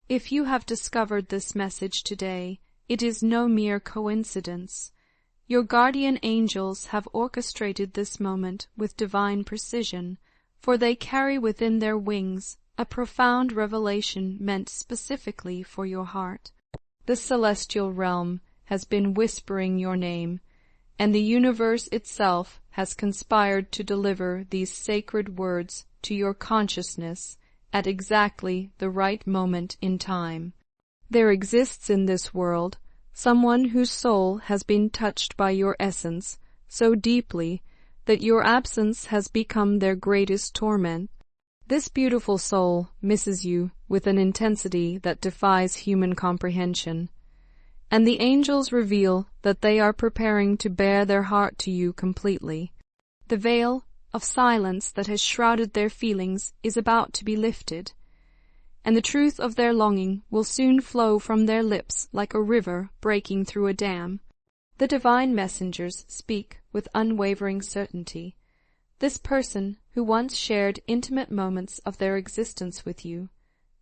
If you have discovered this message today, it is no mere coincidence. Your guardian angels have orchestrated this moment with divine precision, for they carry within their wings a profound revelation meant specifically for your heart. The celestial realm has been whispering your name, and the universe itself has conspired to deliver these sacred words to your consciousness at exactly the right moment in time. There exists in this world someone whose soul has been touched by your essence so deeply that your absence has become their greatest torment. This beautiful soul misses you with an intensity that defies human comprehension, and the angels reveal that they are preparing to bare their heart to you completely. The veil of silence that has shrouded their feelings is about to be lifted, and the truth of their longing will soon flow from their lips like a river breaking through a dam. The divine messengers speak with unwavering certainty. This person, who once shared intimate moments of their existence with you,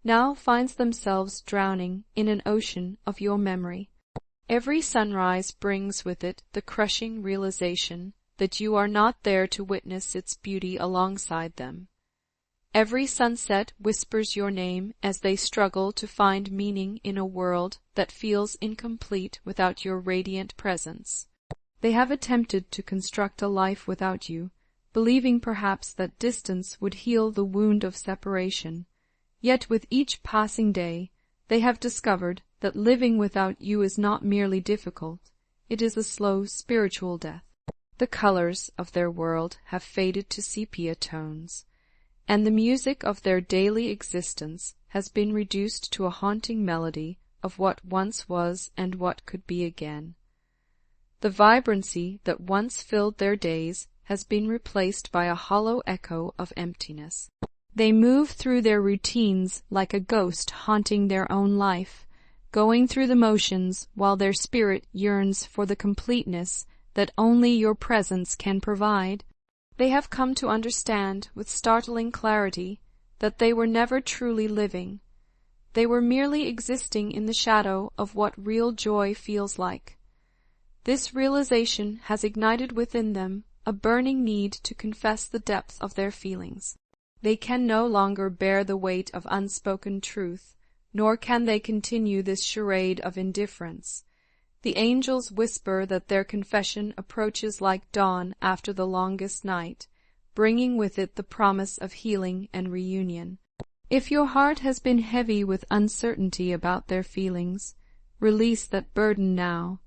now finds themselves drowning in an ocean of your memory. Every sunrise brings with it the crushing realization that you are not there to witness its beauty alongside them. Every sunset whispers your name as they struggle to find meaning in a world that feels incomplete without your radiant presence. They have attempted to construct a life without you, believing perhaps that distance would heal the wound of separation. Yet with each passing day, they have discovered that living without you is not merely difficult, it is a slow spiritual death. The colors of their world have faded to sepia tones, and the music of their daily existence has been reduced to a haunting melody of what once was and what could be again. The vibrancy that once filled their days has been replaced by a hollow echo of emptiness. They move through their routines like a ghost haunting their own life, going through the motions while their spirit yearns for the completeness that only your presence can provide. They have come to understand with startling clarity that they were never truly living. They were merely existing in the shadow of what real joy feels like. This realization has ignited within them a burning need to confess the depth of their feelings. They can no longer bear the weight of unspoken truth, nor can they continue this charade of indifference. The angels whisper that their confession approaches like dawn after the longest night, bringing with it the promise of healing and reunion. If your heart has been heavy with uncertainty about their feelings, release that burden now.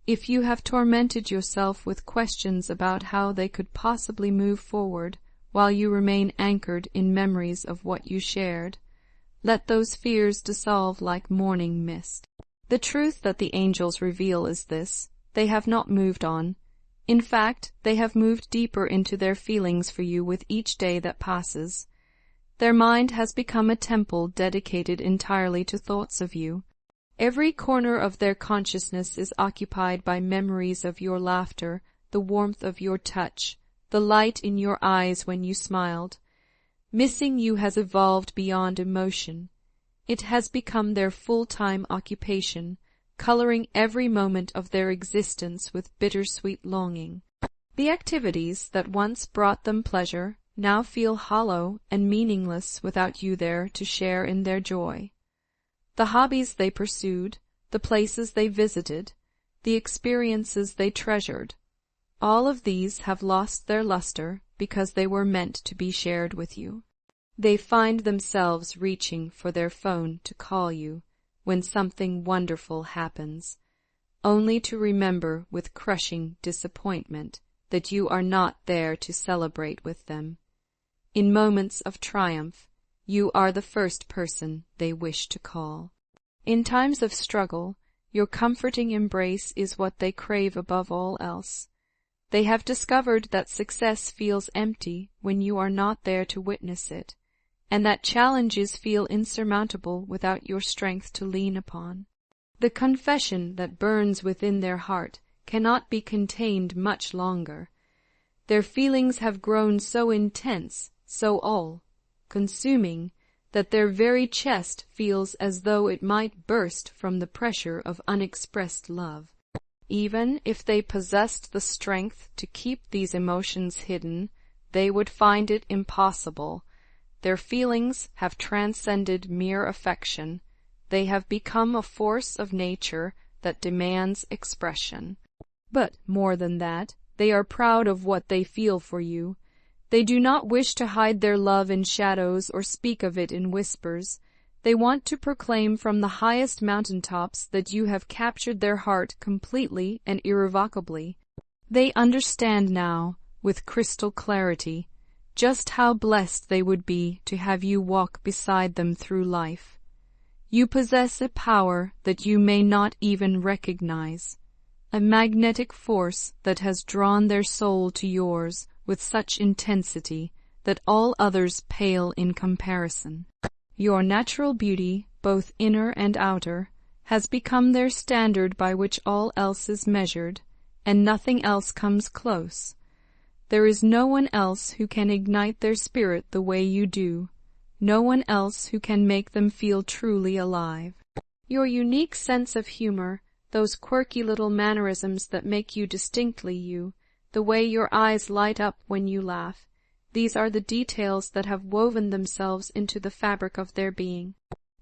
If you have tormented yourself with questions about how they could possibly move forward while you remain anchored in memories of what you shared, let those fears dissolve like morning mist. The truth that the angels reveal is this: they have not moved on. In fact, they have moved deeper into their feelings for you with each day that passes. Their mind has become a temple dedicated entirely to thoughts of you. Every corner of their consciousness is occupied by memories of your laughter, the warmth of your touch, the light in your eyes when you smiled. Missing you has evolved beyond emotion. It has become their full-time occupation, coloring every moment of their existence with bittersweet longing. The activities that once brought them pleasure now feel hollow and meaningless without you there to share in their joy. The hobbies they pursued, the places they visited, the experiences they treasured, all of these have lost their luster because they were meant to be shared with you. They find themselves reaching for their phone to call you when something wonderful happens, only to remember with crushing disappointment that you are not there to celebrate with them. In moments of triumph, you are the first person they wish to call. In times of struggle, your comforting embrace is what they crave above all else. They have discovered that success feels empty when you are not there to witness it, and that challenges feel insurmountable without your strength to lean upon. The confession that burns within their heart cannot be contained much longer. Their feelings have grown so intense, so all-consuming, that their very chest feels as though it might burst from the pressure of unexpressed love. Even if they possessed the strength to keep these emotions hidden, they would find it impossible. Their feelings have transcended mere affection. They have become a force of nature that demands expression. But more than that, they are proud of what they feel for you. They do not wish to hide their love in shadows or speak of it in whispers. They want to proclaim from the highest mountaintops that you have captured their heart completely and irrevocably. They understand now, with crystal clarity, just how blessed they would be to have you walk beside them through life. You possess a power that you may not even recognize, a magnetic force that has drawn their soul to yours with such intensity that all others pale in comparison. Your natural beauty, both inner and outer, has become their standard by which all else is measured, and nothing else comes close. There is no one else who can ignite their spirit the way you do, no one else who can make them feel truly alive. Your unique sense of humor, those quirky little mannerisms that make you distinctly you, the way your eyes light up when you laugh, these are the details that have woven themselves into the fabric of their being.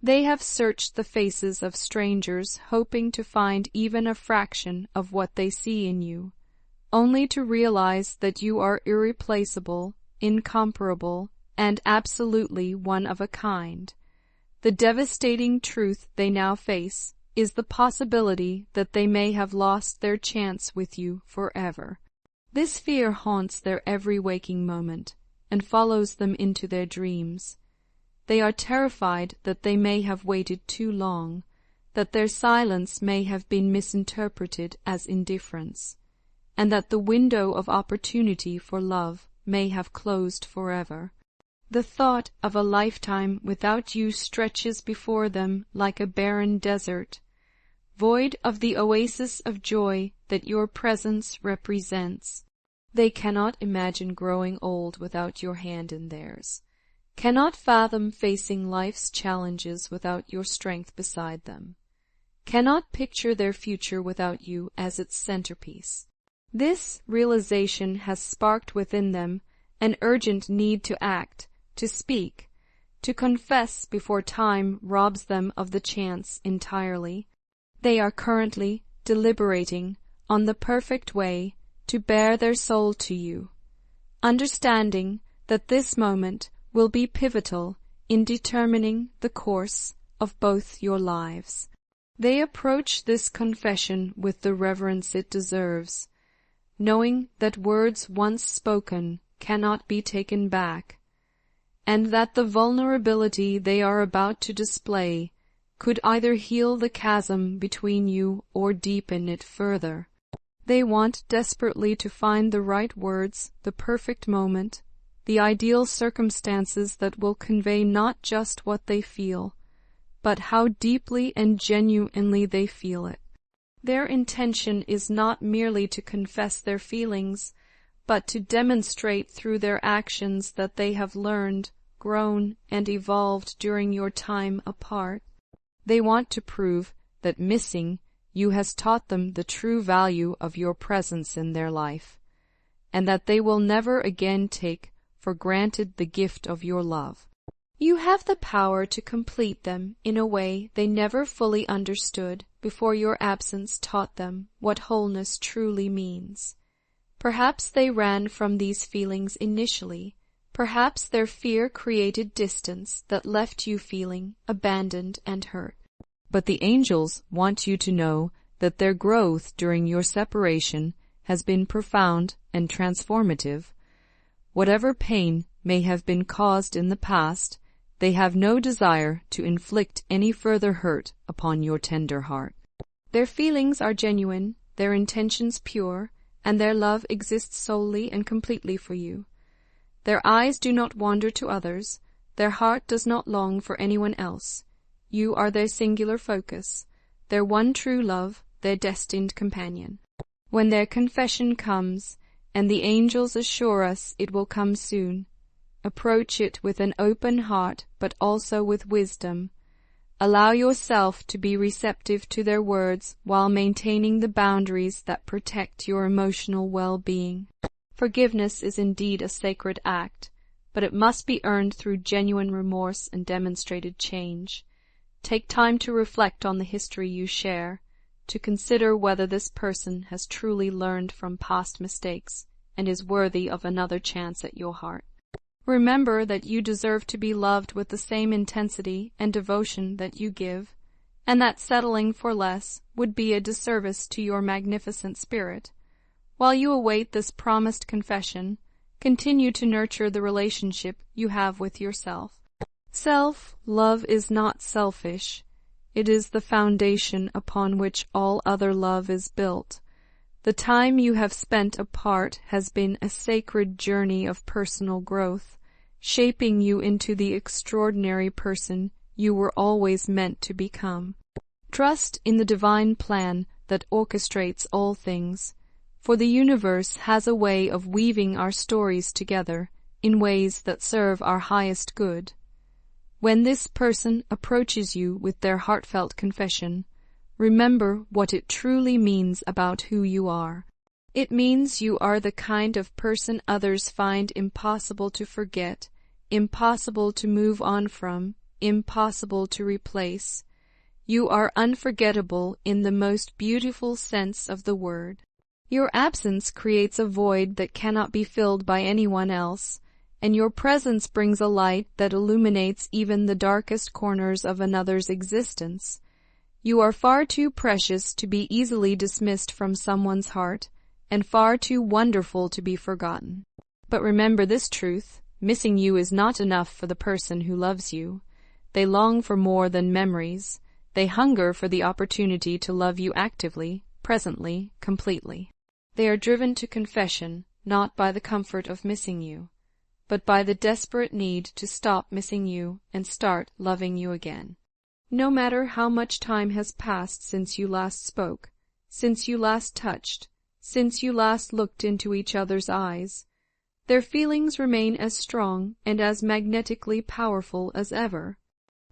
They have searched the faces of strangers, hoping to find even a fraction of what they see in you, only to realize that you are irreplaceable, incomparable, and absolutely one of a kind. The devastating truth they now face is the possibility that they may have lost their chance with you forever. This fear haunts their every waking moment, and follows them into their dreams. They are terrified that they may have waited too long, that their silence may have been misinterpreted as indifference, and that the window of opportunity for love may have closed forever. The thought of a lifetime without you stretches before them like a barren desert, void of the oasis of joy that your presence represents. They cannot imagine growing old without your hand in theirs, cannot fathom facing life's challenges without your strength beside them, cannot picture their future without you as its centerpiece. This realization has sparked within them an urgent need to act, to speak, to confess before time robs them of the chance entirely. They are currently deliberating on the perfect way to bare their soul to you, understanding that this moment will be pivotal in determining the course of both your lives. They approach this confession with the reverence it deserves, knowing that words once spoken cannot be taken back, and that the vulnerability they are about to display could either heal the chasm between you or deepen it further. They want desperately to find the right words, the perfect moment, the ideal circumstances that will convey not just what they feel, but how deeply and genuinely they feel it. Their intention is not merely to confess their feelings, but to demonstrate through their actions that they have learned, grown, and evolved during your time apart. They want to prove that missing you has taught them the true value of your presence in their life, and that they will never again take for granted the gift of your love. You have the power to complete them in a way they never fully understood before your absence taught them what wholeness truly means. Perhaps they ran from these feelings initially. Perhaps their fear created distance that left you feeling abandoned and hurt. But the angels want you to know that their growth during your separation has been profound and transformative. Whatever pain may have been caused in the past, they have no desire to inflict any further hurt upon your tender heart. Their feelings are genuine, their intentions pure, and their love exists solely and completely for you. Their eyes do not wander to others, their heart does not long for anyone else. You are their singular focus, their one true love, their destined companion. When their confession comes, and the angels assure us it will come soon, Approach it with an open heart, but also with wisdom. Allow yourself to be receptive to their words while maintaining the boundaries that protect your emotional well-being. Forgiveness is indeed a sacred act, but it must be earned through genuine remorse and demonstrated change. Take time to reflect on the history you share, to consider whether this person has truly learned from past mistakes and is worthy of another chance at your heart. Remember that you deserve to be loved with the same intensity and devotion that you give, and that settling for less would be a disservice to your magnificent spirit. While you await this promised confession, continue to nurture the relationship you have with yourself. Self-love is not selfish. It is the foundation upon which all other love is built. The time you have spent apart has been a sacred journey of personal growth, shaping you into the extraordinary person you were always meant to become. Trust in the divine plan that orchestrates all things, for the universe has a way of weaving our stories together in ways that serve our highest good. When this person approaches you with their heartfelt confession, remember what it truly means about who you are. It means you are the kind of person others find impossible to forget, impossible to move on from, impossible to replace. You are unforgettable in the most beautiful sense of the word. Your absence creates a void that cannot be filled by anyone else, and your presence brings a light that illuminates even the darkest corners of another's existence. You are far too precious to be easily dismissed from someone's heart, and far too wonderful to be forgotten. But remember this truth: missing you is not enough for the person who loves you. They long for more than memories. They hunger for the opportunity to love you actively, presently, completely. They are driven to confession, not by the comfort of missing you, but by the desperate need to stop missing you and start loving you again. No matter how much time has passed since you last spoke, since you last touched, since you last looked into each other's eyes, their feelings remain as strong and as magnetically powerful as ever.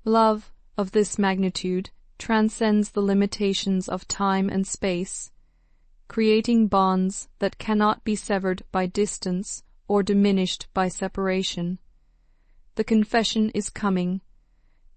Love of this magnitude transcends the limitations of time and space, creating bonds that cannot be severed by distance or diminished by separation. The confession is coming.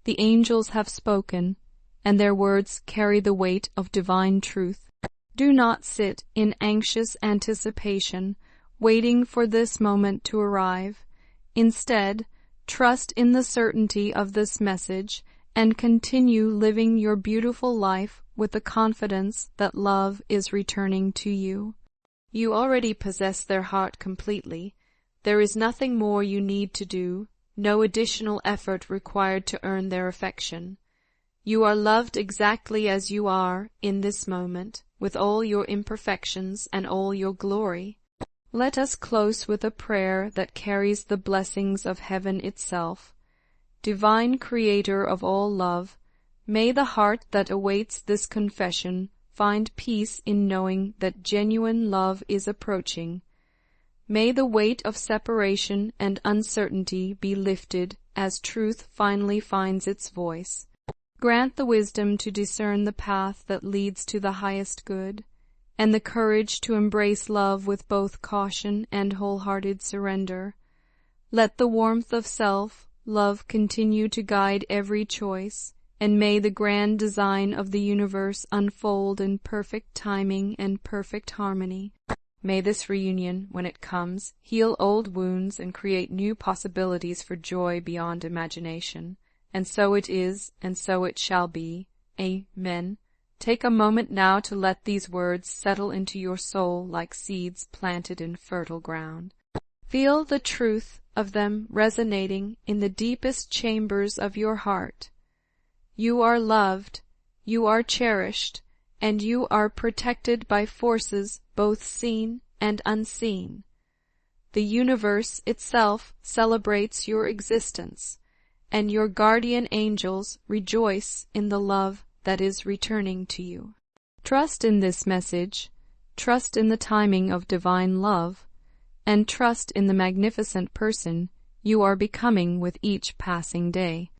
The angels have spoken, and their words carry the weight of divine truth. Do not sit in anxious anticipation, waiting for this moment to arrive. Instead, trust in the certainty of this message and continue living your beautiful life with the confidence that love is returning to you. You already possess their heart completely. There is nothing more you need to do, no additional effort required to earn their affection. You are loved exactly as you are in this moment, with all your imperfections and all your glory. Let us close with a prayer that carries the blessings of heaven itself. Divine Creator of all love, may the heart that awaits this confession find peace in knowing that genuine love is approaching. May the weight of separation and uncertainty be lifted as truth finally finds its voice. Grant the wisdom to discern the path that leads to the highest good, and the courage to embrace love with both caution and wholehearted surrender. Let the warmth of self-love continue to guide every choice, and may the grand design of the universe unfold in perfect timing and perfect harmony. May this reunion, when it comes, heal old wounds and create new possibilities for joy beyond imagination. And so it is, and so it shall be. Amen. Take a moment now to let these words settle into your soul like seeds planted in fertile ground. Feel the truth of them resonating in the deepest chambers of your heart. You are loved, you are cherished, and you are protected by forces both seen and unseen. The universe itself celebrates your existence, and your guardian angels rejoice in the love that is returning to you. Trust in this message, trust in the timing of divine love, and trust in the magnificent person you are becoming with each passing day.